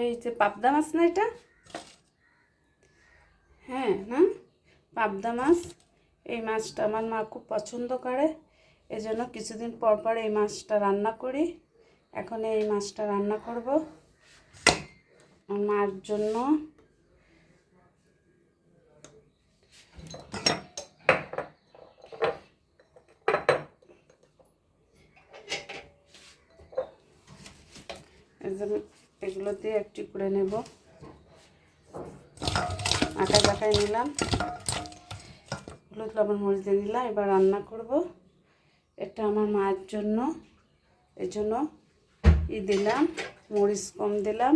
এই যে পাবদা মাছ না এটা? হ্যাঁ না, পাবদা মাছ। এই মাছটা আমার মা খুব পছন্দ করে, এজন্য কিছুদিন পর পর এই মাছটা রান্না করি। এখন এই মাছটা রান্না করব আমার মার জন্য। এগুলো দিয়ে একটু করে নেব, আঁকা জাকাই নিলাম, হলুদ লবণ মরিচ দিয়ে নিলাম। এবার রান্না করব। এটা আমার মায়ের জন্য, এর জন্য দিলাম, মরিচ কম দিলাম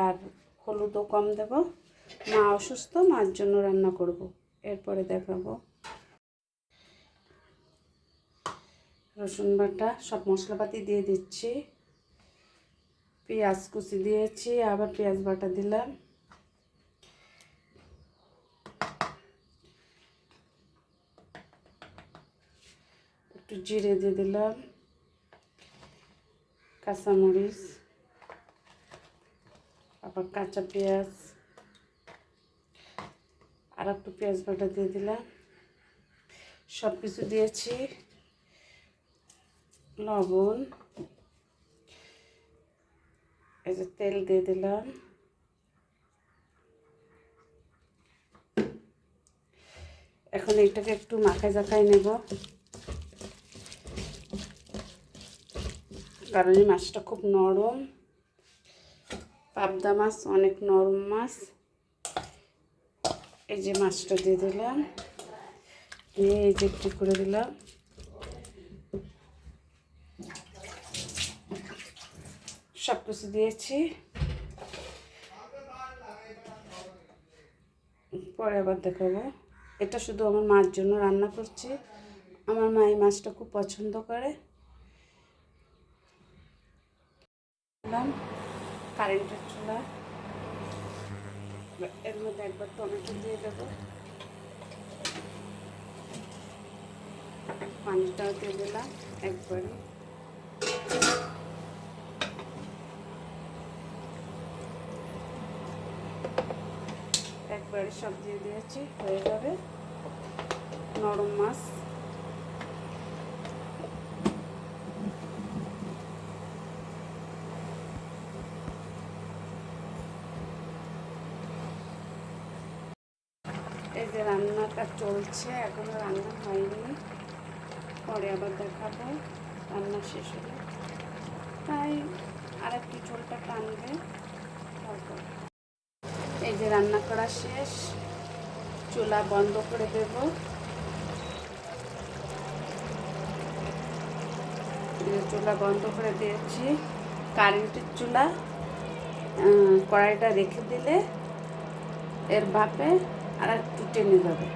আর হলুদও কম দেব। মা অসুস্থ, মার জন্য রান্না করব, এরপরে দেখাবো। রসুন বাটা, সব মশলাপাতি দিয়ে দিচ্ছি, পেঁয়াজ কুচি দিয়েছি, আবার পেঁয়াজ বাটা দিলাম, একটু জিরে দিয়ে দিলাম, কাঁচামরিচ, আবার কাঁচা পেঁয়াজ, আর একটু পেঁয়াজ বাটা দিয়ে দিলাম। সব কিছু দিয়েছি, লবণ, এই যে তেল দিয়ে দিলাম। এখন এইটাকে একটু মাখায় জাখায় নেব, কারণ এই মাছটা খুব নরম। পাবদা মাছ অনেক নরম মাছ। এই যে মাছটা দিয়ে দিলাম, দিয়ে এই যে একটু করে দিলাম। সব কিছু দিয়েছি, পরে আবার দেখাবো। এটা শুধু আমার মার জন্য রান্না করছি, আমার মা এই মাছটা খুব পছন্দ করে। কারেন্টের চুলা, এর মধ্যে একবার টমেটো দিয়ে দেবো, পানিটাও দিয়ে দিলাম একবারে। একবারে সব দিয়ে দিয়েছি, হয়ে যাবে। নরম মাছ। এই যে রান্নাটা চলছে, এখনো রান্না হয়নি, পরে আবার দেখাবো রান্না শেষ হলে। তাই আর একটু ঝোলটা টানবে তারপর। এই যে রান্না করা শেষ, চুলা বন্ধ করে দেব। চুলা বন্ধ করে দিয়েছি, কারেন্টের চুলা। কড়াইটা রেখে দিলে এর ভাপে আর একটু টেনে যাবে।